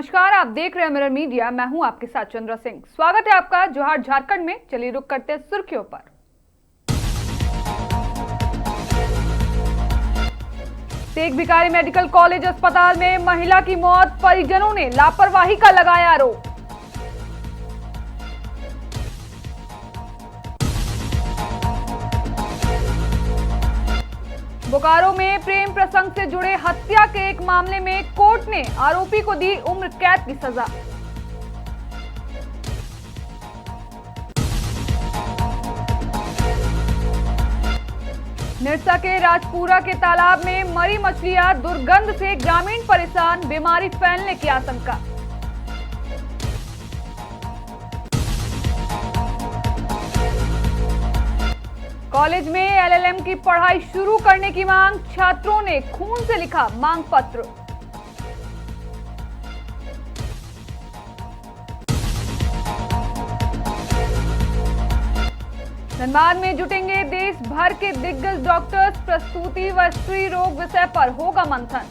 नमस्कार, आप देख रहे हैं मिरर मीडिया। मैं हूं आपके साथ चंद्रा सिंह। स्वागत है आपका जोहार झारखंड में। चलिए रुक करते हैं सुर्खियों पर। शेख भिखारी मेडिकल कॉलेज अस्पताल में महिला की मौत, परिजनों ने लापरवाही का लगाया आरोप। बोकारो में प्रेम प्रसंग से जुड़े हत्या के एक मामले में कोर्ट ने आरोपी को दी उम्र कैद की सजा। निरसा के राजपुरा के तालाब में मरी मछलियां, दुर्गंध से ग्रामीण परेशान, बीमारी फैलने की आशंका। कॉलेज में एलएलएम की पढ़ाई शुरू करने की मांग, छात्रों ने खून से लिखा मांग पत्र। धनबाद में जुटेंगे देश भर के दिग्गज डॉक्टर्स, प्रसूति व स्त्री रोग विषय पर होगा मंथन।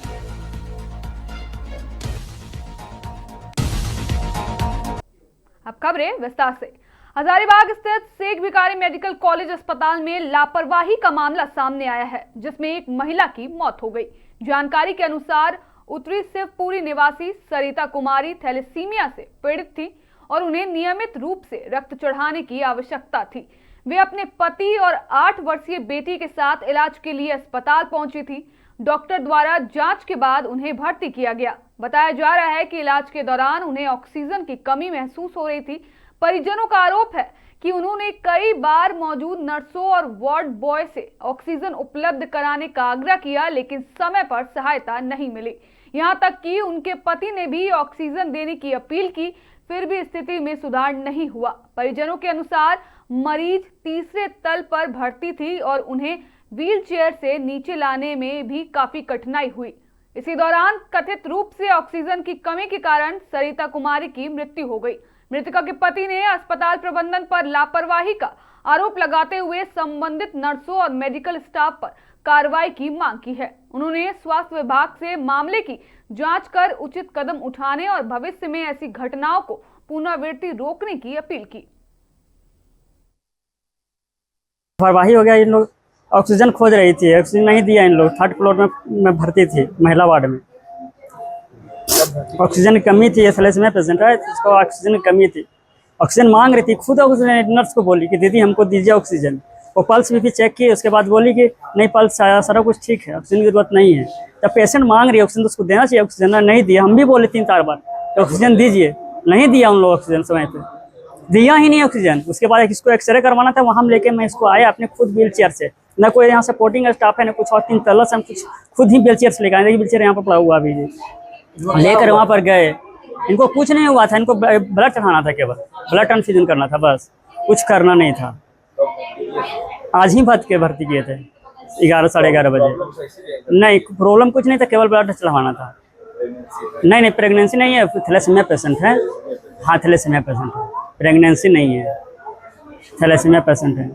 अब खबरें विस्तार से। हजारीबाग स्थित शेख भिखारी मेडिकल कॉलेज अस्पताल में लापरवाही का मामला सामने आया है, जिसमें एक महिला की मौत हो गई। जानकारी के अनुसार उत्तरी शिवपुरी निवासी सरिता कुमारी थैलेसीमिया से पीड़ित थी और उन्हें नियमित रूप से रक्त चढ़ाने की आवश्यकता थी। वे अपने पति और 8 वर्षीय बेटी के साथ इलाज के लिए अस्पताल पहुंची थी। डॉक्टर द्वारा जांच के बाद उन्हें भर्ती किया गया। बताया जा रहा है कि इलाज के दौरान उन्हें ऑक्सीजन की कमी महसूस हो रही थी। परिजनों का आरोप है कि उन्होंने कई बार मौजूद नर्सों और वार्ड बॉय से ऑक्सीजन उपलब्ध कराने का आग्रह किया, लेकिन समय पर सहायता नहीं मिली। यहां तक कि उनके पति ने भी ऑक्सीजन देने की अपील की, फिर भी स्थिति में सुधार नहीं हुआ। परिजनों के अनुसार मरीज तीसरे तल पर भर्ती थी और उन्हें व्हीलचेयर से नीचे लाने में भी काफी कठिनाई हुई। इसी दौरान कथित रूप से ऑक्सीजन की कमी के कारण सरिता कुमारी की मृत्यु हो गई। मृतका के पति ने अस्पताल प्रबंधन पर लापरवाही का आरोप लगाते हुए संबंधित नर्सों और मेडिकल स्टाफ पर कार्रवाई की मांग की है। उन्होंने स्वास्थ्य विभाग से मामले की जांच कर उचित कदम उठाने और भविष्य में ऐसी घटनाओं को पुनरावृत्ति रोकने की अपील की। लापरवाही हो गया। इन लोग ऑक्सीजन खोज रही थी, ऑक्सीजन नहीं दिया इन लोग। 3rd फ्लोर में भर्ती थी महिला वार्ड में। ऑक्सीजन की कमी थी, थैलेसीमिया पेशेंट है, इसको ऑक्सीजन की कमी थी। ऑक्सीजन मांग रही थी, खुद ऑक्सीजन नर्स को बोली कि दीदी हमको दीजिए ऑक्सीजन। वो पल्स भी चेक की, उसके बाद बोली कि नहीं पल्स आया, सारा कुछ ठीक है, ऑक्सीजन की जरूरत नहीं है। जब पेशेंट मांग रही है ऑक्सीजन तो उसको देना चाहिए। ऑक्सीजन नहीं दिया, हम भी बोले 3-4 बार तो ऑक्सीजन दीजिए, नहीं दिया उन लोग ऑक्सीजन समय पे, दिया ही नहीं ऑक्सीजन। उसके बाद इसको एक्सरे करवाना था, वहाँ लेके मैं इसको आया अपने खुद व्हील चेयर से, न कोई यहाँ सपोर्टिंग स्टाफ है न कुछ, और 3 तल्ला से हम कुछ खुद ही व्हील चेयर से लेकर आए। व्हील चेयर यहाँ पर पड़ा हुआ अभी लेकर वहाँ पर गए। इनको कुछ नहीं हुआ था, इनको ब्लड चढ़ाना था, केवल ब्लड ट्रांसफ्यूजन करना था, बस कुछ करना नहीं था। आज ही भर्ती किए थे 11 साढ़े 11 बजे। नहीं प्रॉब्लम कुछ नहीं था, केवल ब्लड चढ़ाना था। नहीं प्रेगनेंसी नहीं है, थैलेसीमिया पेशेंट है। हाँ थैलेसीमिया पेशेंट है, प्रेगनेंसी नहीं है, थैलेसीमिया पेशेंट है।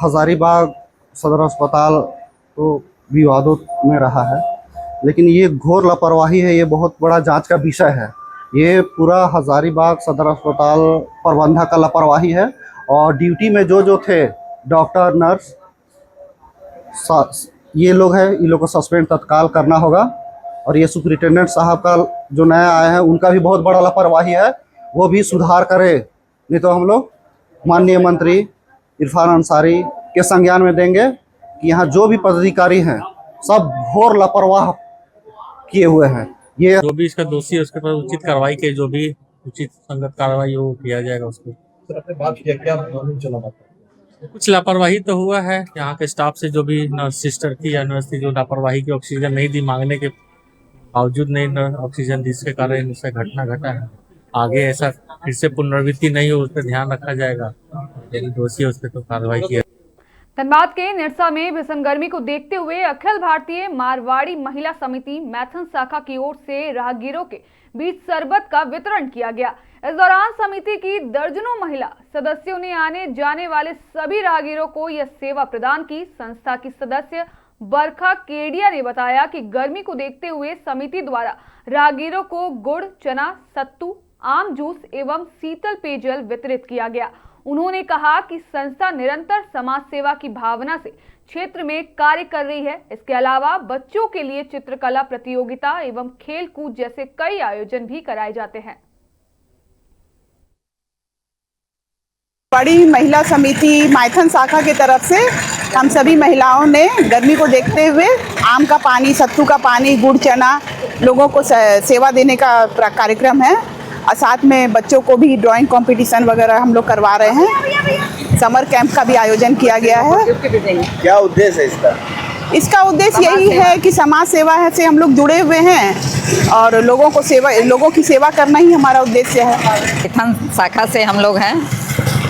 हजारीबाग सदर अस्पताल तो विवादों में रहा है, लेकिन ये घोर लापरवाही है। ये बहुत बड़ा जांच का विषय है। ये पूरा हजारीबाग सदर अस्पताल प्रबंधक का लापरवाही है। और ड्यूटी में जो थे डॉक्टर नर्स ये लोग हैं, इन लोग को सस्पेंड तत्काल करना होगा। और ये सुपरिटेंडेंट साहब का जो नया आए हैं उनका भी बहुत बड़ा लापरवाही है, वो भी सुधार करे, नहीं तो हम लोग माननीय मंत्री इरफान अंसारी के संज्ञान में देंगे कि यहाँ जो भी पदाधिकारी हैं सब घोर लापरवाह किए हुए हैं। ये जो भी इसका दोषी है उसके पर उचित कार्रवाई के, जो भी उचित संगत कार्रवाई वो किया जाएगा उसको। आपने बात किया क्या मालूम चला बात? कुछ लापरवाही तो हुआ है यहाँ के स्टाफ से, जो भी नर्स सिस्टर थी या नर्स थी जो लापरवाही की ऑक्सीजन नहीं दी, मांगने के बावजूद नहीं ऑक्सीजन दी, जिसके कारण इससे घटना घटा है। आगे ऐसा फिर से पुनरावृत्ति नहीं हो, उस पर ध्यान रखा जाएगा। यदि दोषी है उस पर तो कार्रवाई की। धनबाद के निरसा में भीषण गर्मी को देखते हुए अखिल भारतीय मारवाड़ी महिला समिति मैथन शाखा की ओर से राहगीरों के बीच शरबत का वितरण किया गया। इस दौरान समिति की दर्जनों महिला सदस्यों ने आने जाने वाले सभी राहगीरों को यह सेवा प्रदान की। संस्था की सदस्य बरखा केडिया ने बताया कि गर्मी को देखते हुए समिति द्वारा राहगीरों को गुड़, चना, सत्तू, आम जूस एवं शीतल पेयजल वितरित किया गया। उन्होंने कहा कि संस्था निरंतर समाज सेवा की भावना से क्षेत्र में कार्य कर रही है। इसके अलावा बच्चों के लिए चित्रकला प्रतियोगिता एवं खेल कूद जैसे कई आयोजन भी कराए जाते हैं। बड़ी महिला समिति माइथन शाखा की तरफ से हम सभी महिलाओं ने गर्मी को देखते हुए आम का पानी, सत्तू का पानी, गुड़, चना लोगों को सेवा देने का कार्यक्रम है और साथ में बच्चों को भी ड्राइंग कंपटीशन वगैरह हम लोग करवा रहे हैं। समर कैंप का भी आयोजन किया गया है। क्या उद्देश्य है इसका? इसका उद्देश्य यही है कि समाज सेवा से हम लोग जुड़े हुए हैं और लोगों की सेवा करना ही हमारा उद्देश्य है। माइथन शाखा से हम लोग हैं,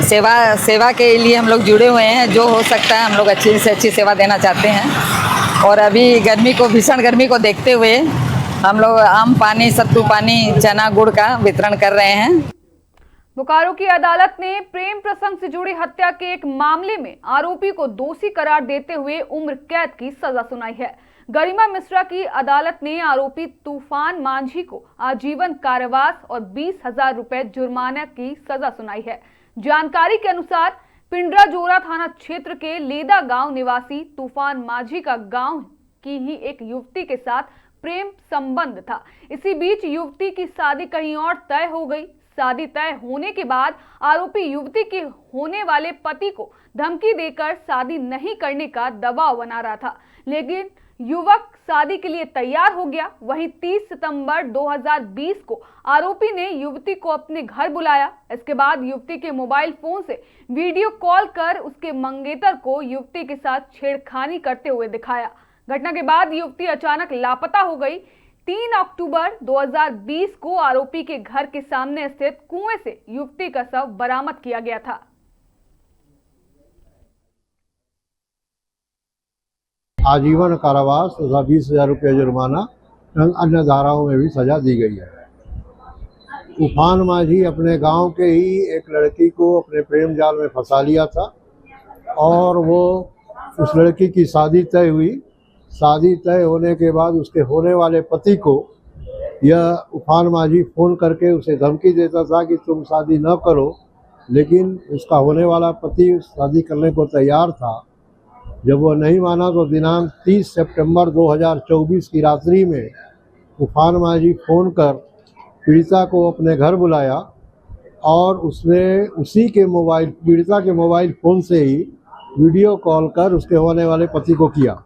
सेवा के लिए हम लोग जुड़े हुए हैं। जो हो सकता है हम लोग अच्छी से अच्छी सेवा देना चाहते हैं और अभी भीषण गर्मी को देखते हुए हम लोग आम पानी, सत्तू पानी, चना, गुड़ का वितरण कर रहे हैं। बोकारो की अदालत ने प्रेम प्रसंग से जुड़ी हत्या के एक मामले में आरोपी को दोषी करार देते हुए उम्र कैद की सजा सुनाई है। गरिमा मिश्रा की अदालत ने आरोपी तूफान मांझी को आजीवन कारावास और 20,000 रुपए जुर्माना की सजा सुनाई है। जानकारी के अनुसार पिंडरा जोरा थाना क्षेत्र के लेदा गांव निवासी तूफान मांझी का गांव की ही एक युवती के साथ प्रेम संबंध था। इसी बीच युवती की शादी कहीं और तय हो गई। शादी तय होने के बाद आरोपी युवती के होने वाले पति को धमकी देकर शादी नहीं करने का दबाव बना रहा था, लेकिन युवक शादी के लिए तैयार हो गया। वहीं 30 सितंबर 2020 को आरोपी ने युवती को अपने घर बुलाया। इसके बाद युवती के मोबाइल फोन से वीडियो कॉल कर उसके मंगेतर को युवती के साथ छेड़खानी करते हुए दिखाया। घटना के बाद युवती अचानक लापता हो गई। 3 अक्टूबर 2020 को आरोपी के घर के सामने स्थित कुएं से युवती का शव बरामद किया गया था। आजीवन कारावास तथा 20,000 रुपये जुर्माना अन्य धाराओं में भी सजा दी गई है। तूफान मांझी अपने गांव के ही एक लड़की को अपने प्रेम जाल में फंसा लिया था और वो उस लड़की की शादी तय हुई। शादी तय होने के बाद उसके होने वाले पति को यह तूफान मांझी फ़ोन करके उसे धमकी देता था कि तुम शादी न करो, लेकिन उसका होने वाला पति शादी करने को तैयार था। जब वो नहीं माना तो दिनांक 30 सितंबर 2024 की रात्रि में तूफान मांझी फ़ोन कर पीड़िता को अपने घर बुलाया और उसने पीड़िता के मोबाइल फ़ोन से ही वीडियो कॉल कर उसके होने वाले पति को किया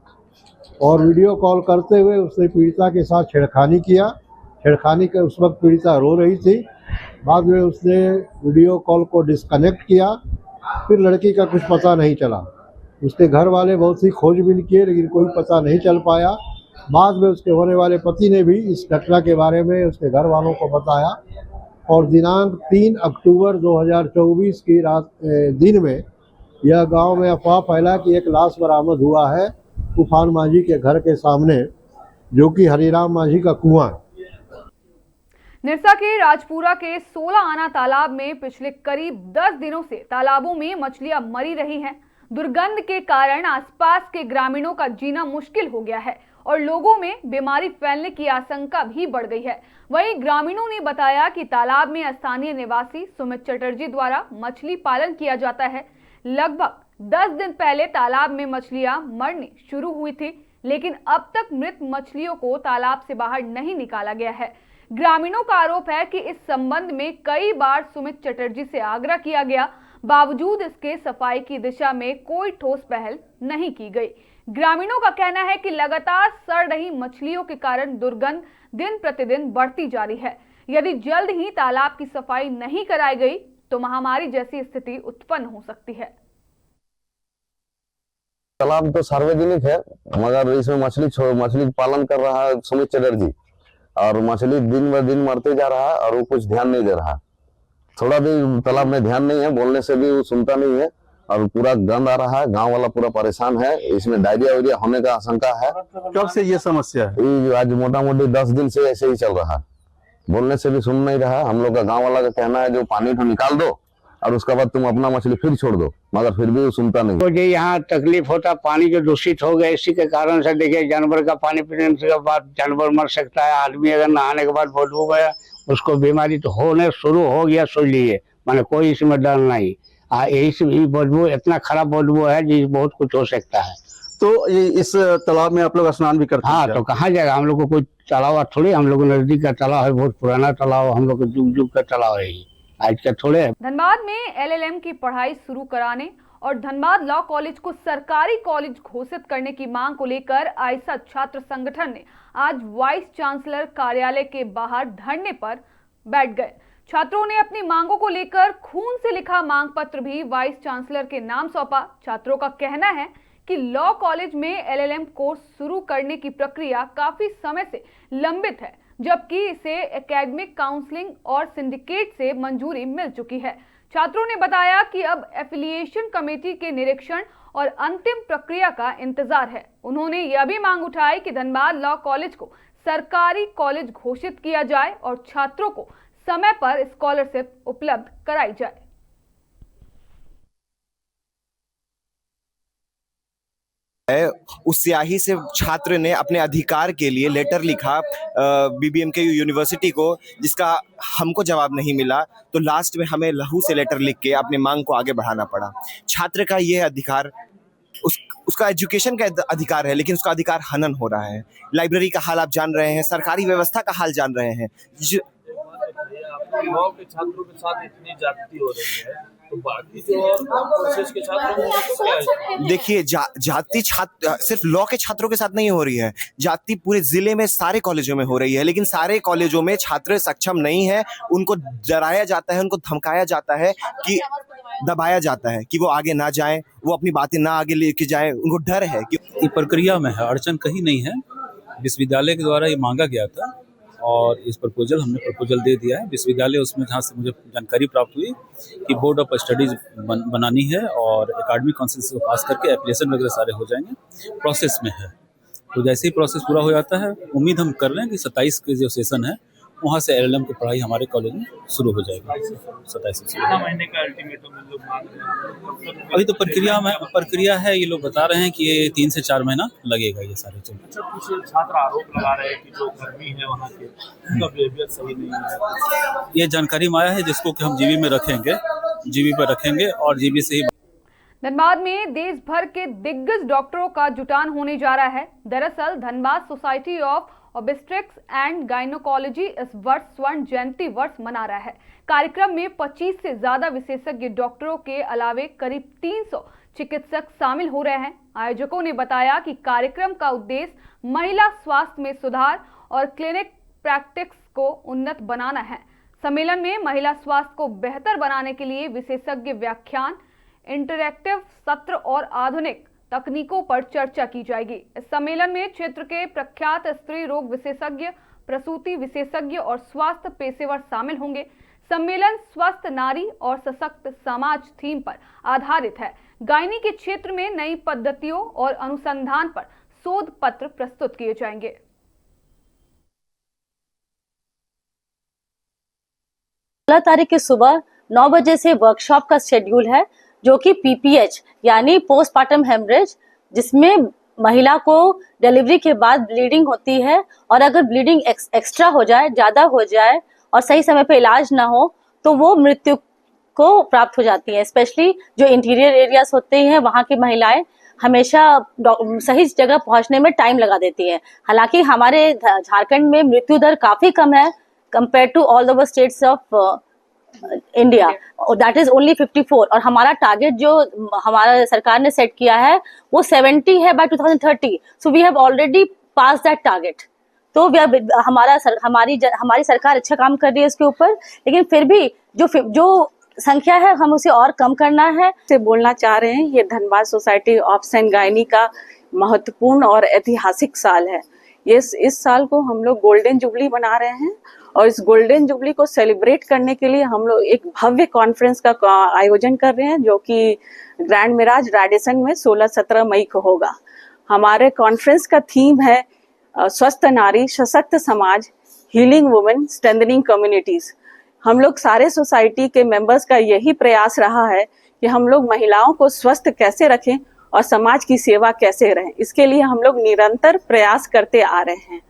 और वीडियो कॉल करते हुए उसने पीड़िता के साथ छेड़खानी किया। छेड़खानी के उस वक्त पीड़िता रो रही थी। बाद में उसने वीडियो कॉल को डिस्कनेक्ट किया। फिर लड़की का कुछ पता नहीं चला। उसके घर वाले बहुत सी खोजबीन किए लेकिन कोई पता नहीं चल पाया। बाद में उसके होने वाले पति ने भी इस घटना के बारे में उसके घर वालों को बताया और दिनांक 3 अक्टूबर 2024 की दिन में यह गांव में अफवाह फैला कि एक लाश बरामद हुआ है तूफान मांझी के घर के सामने, जो कि हरिराम मांझी का कुआं। निरसा के राजपुरा के 16 आना तालाब में पिछले करीब 10 दिनों से तालाबों में मछलियां मरी रही हैं। दुर्गंध के कारण आसपास के ग्रामीणों का जीना मुश्किल हो गया है और लोगों में बीमारी फैलने की आशंका भी बढ़ गई है। वहीं ग्रामीणों ने बताया कि तालाब में स्थानीय निवासी सुमित चटर्जी द्वारा मछली पालन किया जाता है। लगभग 10 दिन पहले तालाब में मछलियां मरनी शुरू हुई थी, लेकिन अब तक मृत मछलियों को तालाब से बाहर नहीं निकाला गया है। ग्रामीणों का आरोप है कि इस संबंध में कई बार सुमित चटर्जी से आग्रह किया गया, बावजूद इसके सफाई की दिशा में कोई ठोस पहल नहीं की गई। ग्रामीणों का कहना है कि लगातार सड़ रही मछलियों के कारण दुर्गंध दिन प्रतिदिन बढ़ती जा रही है। यदि जल्द ही तालाब की सफाई नहीं कराई गई तो महामारी जैसी स्थिति उत्पन्न हो सकती है। तालाब तो सार्वजनिक है, मगर इसमें मछली पालन कर रहा है सुमित चटर्जी और मछली दिन ब दिन मरते जा रहा है और वो कुछ ध्यान नहीं दे रहा। थोड़ा भी तालाब में ध्यान नहीं है, बोलने से भी वो सुनता नहीं है और पूरा गंद आ रहा है। गांव वाला पूरा परेशान है। इसमें डायरिया होने का आशंका है। कब से ये समस्या है? ये आज मोटा मोटी 10 दिन से ऐसे ही चल रहा है। बोलने से भी सुन नहीं रहा। हम लोग का गांव वाला का कहना है जो पानी तो निकाल दो और उसके बाद तुम अपना मछली फिर छोड़ दो, मगर फिर भी वो सुनता नहीं। मुझे यहाँ तकलीफ होता, पानी जो दूषित हो गया इसी के कारण से। देखिए जानवर का पानी पीने के बाद जानवर मर सकता है, आदमी अगर नहाने के बाद बदबू गया उसको बीमारी तो होने शुरू हो गया, सुन लीजिए, माने कोई इसमें डर नहीं। यही से भी बदबू, इतना खराब बदबू है जी, बहुत कुछ हो सकता है। तो इस तालाब में आप लोग स्नान भी करते हैं? हाँ, तो कहाँ जाएगा, हम लोग को कोई तालाब थोड़ी, हम लोग नजदीक का तालाब है, बहुत पुराना तालाब, हम लोग जुग जुग का तालाब है, आज का थोड़े। धनबाद में LLM की पढ़ाई शुरू कराने और धनबाद लॉ कॉलेज को सरकारी कॉलेज घोषित करने की मांग को लेकर आइसा छात्र संगठन ने आज वाइस चांसलर कार्यालय के बाहर धरने पर बैठ गए। छात्रों ने अपनी मांगों को लेकर खून से लिखा मांग पत्र भी वाइस चांसलर के नाम सौंपा। छात्रों का कहना है कि लॉ कॉलेज में LLM कोर्स शुरू करने की प्रक्रिया काफी समय से लंबित है, जबकि इसे एकेडमिक काउंसलिंग और सिंडिकेट से मंजूरी मिल चुकी है। छात्रों ने बताया कि अब एफिलिएशन कमेटी के निरीक्षण और अंतिम प्रक्रिया का इंतजार है। उन्होंने यह भी मांग उठाई कि धनबाद लॉ कॉलेज को सरकारी कॉलेज घोषित किया जाए और छात्रों को समय पर स्कॉलरशिप उपलब्ध कराई जाए। उस स्याही से छात्र ने अपने अधिकार के लिए लेटर लिखा BBMK यूनिवर्सिटी को, जिसका हमको जवाब नहीं मिला, तो लास्ट में हमें लहू से लेटर लिख के अपने मांग को आगे बढ़ाना पड़ा। छात्र का यह अधिकार, उसका एजुकेशन का अधिकार है, लेकिन उसका अधिकार हनन हो रहा है। लाइब्रेरी का हाल आप जान रहे हैं, सरकारी व्यवस्था का हाल जान रहे हैं। लॉ के छात्रों के साथ इतनी जाति हो रही है, तो बाकी जो प्रोसेस के छात्रों, देखिए जाति छात्र सिर्फ लॉ के छात्रों के साथ नहीं हो रही है, जाति पूरे जिले में सारे कॉलेजों में हो रही है, लेकिन सारे कॉलेजों में छात्र सक्षम नहीं है। उनको डराया जाता है, उनको धमकाया जाता है, कि दबाया जाता है कि वो आगे ना जाएं, वो अपनी बातें ना आगे लेके जाएं, उनको डर है कि ये प्रक्रिया में है, अड़चन कहीं नहीं है। विश्वविद्यालय के द्वारा ये मांगा गया था और इस हमने प्रपोजल दे दिया है। विश्वविद्यालय उसमें जहाँ से मुझे जानकारी प्राप्त हुई कि बोर्ड ऑफ स्टडीज बनानी है और एकेडमिक काउंसिल से पास करके एप्लीकेशन वगैरह सारे हो जाएंगे, प्रोसेस में है। तो जैसे ही प्रोसेस पूरा हो जाता है, उम्मीद हम कर रहे हैं कि 27 के जो सेशन है वहाँ से LLM की पढ़ाई हमारे कॉलेज में शुरू हो जाएगी। 27 महीने का अल्टीमेटम लोग मांग रहे हैं। अभी तो प्रक्रिया है, ये लोग बता रहे हैं कि ये 3 से 4 महीना लगेगा ये सारे चीज। अच्छा, कुछ छात्र आरोप लगा रहे हैं कि जो कर्मी है वहाँ के, उनका बिहेवियर सही नहीं है। ये जानकारी में आया है, जिसको कि हम जीबी में रखेंगे, जीबी पर रखेंगे और जीबी से ही। धनबाद में देश भर के दिग्गज डॉक्टरों का जुटान होने जा रहा है। दरअसल Dhanbad society of obstetrics and gynaecology इस वर्ष स्वर्ण जयंती वर्ष मना रहा है। कार्यक्रम में 25 से ज्यादा विशेषज्ञ डॉक्टरों के अलावे करीब 300 चिकित्सक शामिल हो रहे हैं। आयोजकों ने बताया कि कार्यक्रम का उद्देश्य महिला स्वास्थ्य में सुधार और क्लिनिक प्रैक्टिस को उन्नत बनाना है। सम्मेलन में महिला स्वास्थ्य को बेहतर बनाने के लिए विशेषज्ञ व्याख्यान, इंटरैक्टिव सत्र और आधुनिक तकनीकों पर चर्चा की जाएगी। इस सम्मेलन में क्षेत्र के प्रख्यात स्त्री रोग विशेषज्ञ, प्रसूति विशेषज्ञ और स्वास्थ्य पेशेवर शामिल होंगे। सम्मेलन स्वस्थ नारी और सशक्त समाज थीम पर आधारित है। गायनी के क्षेत्र में नई पद्धतियों और अनुसंधान पर शोध पत्र प्रस्तुत किए जाएंगे। 16 तारीख की सुबह 9 बजे से वर्कशॉप का शेड्यूल है, जो कि PPH यानी पोस्टपार्टम हेमरेज, जिसमें महिला को डिलीवरी के बाद ब्लीडिंग होती है और अगर ब्लीडिंग एक्स्ट्रा हो जाए, ज्यादा हो जाए और सही समय पे इलाज ना हो तो वो मृत्यु को प्राप्त हो जाती है। स्पेशली जो इंटीरियर एरियाज होते हैं, वहाँ की महिलाएं हमेशा सही जगह पहुंचने में टाइम लगा देती है। हालांकि हमारे झारखंड में मृत्यु दर काफी कम है compare to all over states of India, that is only 54। और हमारा टारगेट जो हमारा सरकार ने सेट किया है वो 70 है by 2030। So we have already pass that target. तो हमारी सरकार अच्छा काम कर रही है इसके ऊपर, लेकिन फिर भी जो संख्या है हम उसे और कम करना है। से बोलना चाह रहे हैं, ये Dhanbad society of and gynae का महत्वपूर्ण और ऐतिहासिक साल है। इस साल को हम लोग गोल्डन जुबली मना रहे हैं और इस गोल्डन जुबली को सेलिब्रेट करने के लिए हम लोग एक भव्य कॉन्फ्रेंस का आयोजन कर रहे हैं, जो कि ग्रैंड मिराज रेडिसन में 16-17 मई को होगा। हमारे कॉन्फ्रेंस का थीम है स्वस्थ नारी, सशक्त समाज, हीलिंग वुमेन, स्ट्रेंथनिंग कम्युनिटीज। हम लोग सारे सोसाइटी के मेंबर्स का यही प्रयास रहा है कि हम लोग महिलाओं को स्वस्थ कैसे रखें और समाज की सेवा कैसे रहें, इसके लिए हम लोग निरंतर प्रयास करते आ रहे हैं।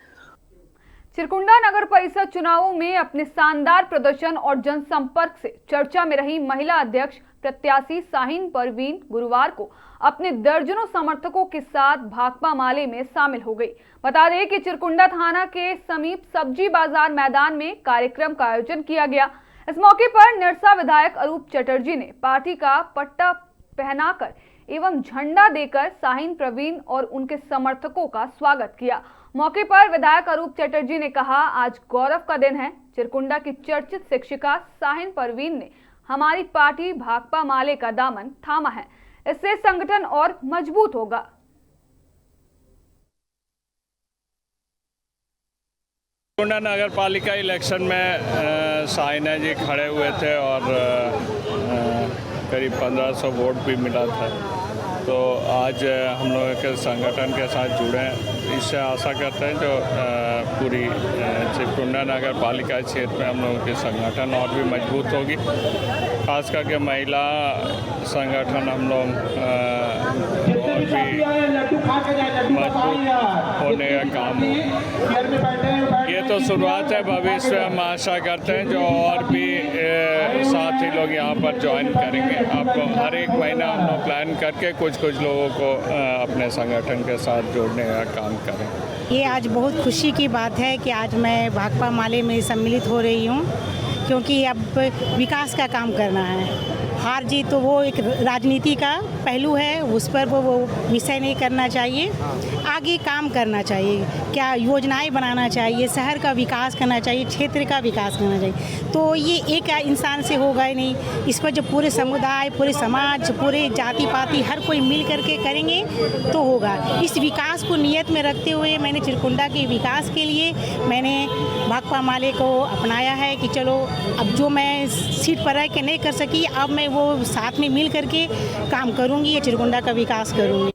चिरकुंडा नगर परिषद चुनावों में अपने शानदार प्रदर्शन और जनसंपर्क से चर्चा में रही महिला अध्यक्ष प्रत्याशी शाहीन परवीन गुरुवार को अपने दर्जनों समर्थकों के साथ भाकपा माले में शामिल हो गई। बता दें कि चिरकुंडा थाना के समीप सब्जी बाजार मैदान में कार्यक्रम का आयोजन किया गया। इस मौके पर निरसा विधायक अरूप चटर्जी ने पार्टी का पट्टा पहनाकर एवं झंडा देकर शाहीन परवीन और उनके समर्थकों का स्वागत किया। मौके पर विधायक अरूप चटर्जी ने कहा, आज गौरव का दिन है। चिरकुंडा की चर्चित शिक्षिका शाहीन परवीन ने हमारी पार्टी भाकपा माले का दामन थामा है, इससे संगठन और मजबूत होगा। चिरकुंडा नगर पालिका इलेक्शन में शाहीना जी खड़े हुए थे और करीब 1500 वोट भी मिला था। तो आज हम लोगों के संगठन के साथ जुड़े हैं। इससे आशा करते हैं जो पूरी चिरकुंडा नगर पालिका क्षेत्र में हम लोगों की संगठन और भी मजबूत होगी। खास करके महिला संगठन हम लोग और भी मजबूत होने का काम हो। ये तो शुरुआत है, भविष्य में हम आशा करते हैं जो और भी साथी लोग यहाँ पर ज्वाइन करेंगे। आपको हर एक महीना हम लोग प्लान करके कुछ लोगों को अपने संगठन के साथ जोड़ने का काम करें। ये आज बहुत खुशी की बात है कि आज मैं भाकपा माले में सम्मिलित हो रही हूँ, क्योंकि अब विकास का काम करना है। हार जीत तो वो एक राजनीति का पहलू है, उस पर वो विषय नहीं करना चाहिए। आगे काम करना चाहिए, क्या योजनाएं बनाना चाहिए, शहर का विकास करना चाहिए, क्षेत्र का विकास करना चाहिए। तो ये एक इंसान से होगा ही नहीं, इसको जब पूरे समुदाय, पूरे समाज, पूरे जाति पाति हर कोई मिल करके करेंगे तो होगा। इस विकास को नियत में रखते हुए मैंने चिरकुंडा के विकास के लिए मैंने भाकपा माले को अपनाया है कि चलो अब जो मैं सीट पर रह के नहीं कर सकी, अब मैं वो साथ में मिल करके काम करूंगी, ये चिरकुंडा का विकास करूंगी।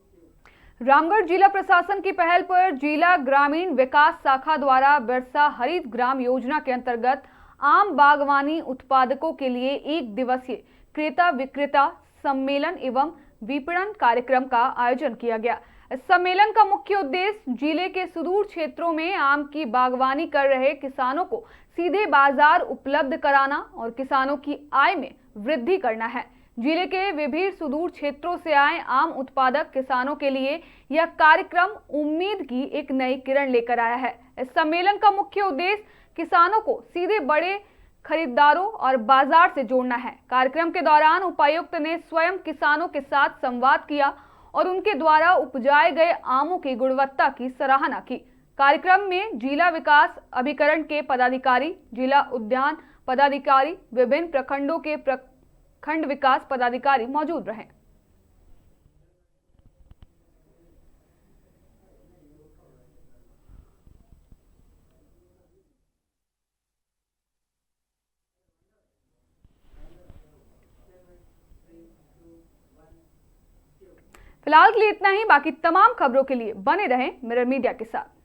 रामगढ़ जिला प्रशासन की पहल पर जिला ग्रामीण विकास शाखा द्वारा बिरसा हरित ग्राम योजना के अंतर्गत आम बागवानी उत्पादकों के लिए 1 दिवसीय क्रेता विक्रेता सम्मेलन एवं विपणन कार्यक्रम का आयोजन किया गया। इस सम्मेलन का मुख्य उद्देश्य जिले के सुदूर क्षेत्रों में आम की बागवानी कर रहे किसानों को सीधे बाजार उपलब्ध कराना और किसानों की आय में वृद्धि करना है। जिले के विभिन्न सुदूर क्षेत्रों से आए आम उत्पादक किसानों के लिए यह कार्यक्रम उम्मीद की एक नई किरण लेकर आया है। इस सम्मेलन का मुख्य उद्देश्य किसानों को सीधे बड़े खरीदारों और बाजार से जोड़ना है। कार्यक्रम के दौरान उपायुक्त ने स्वयं किसानों के साथ संवाद किया और उनके द्वारा उपजाए गए आमों की गुणवत्ता की सराहना की। कार्यक्रम में जिला विकास अभिकरण के पदाधिकारी, जिला उद्यान पदाधिकारी, विभिन्न प्रखंडों के प्रखंड विकास पदाधिकारी मौजूद रहे। फिलहाल के लिए इतना ही। बाकी तमाम खबरों के लिए बने रहें मिरर मीडिया के साथ।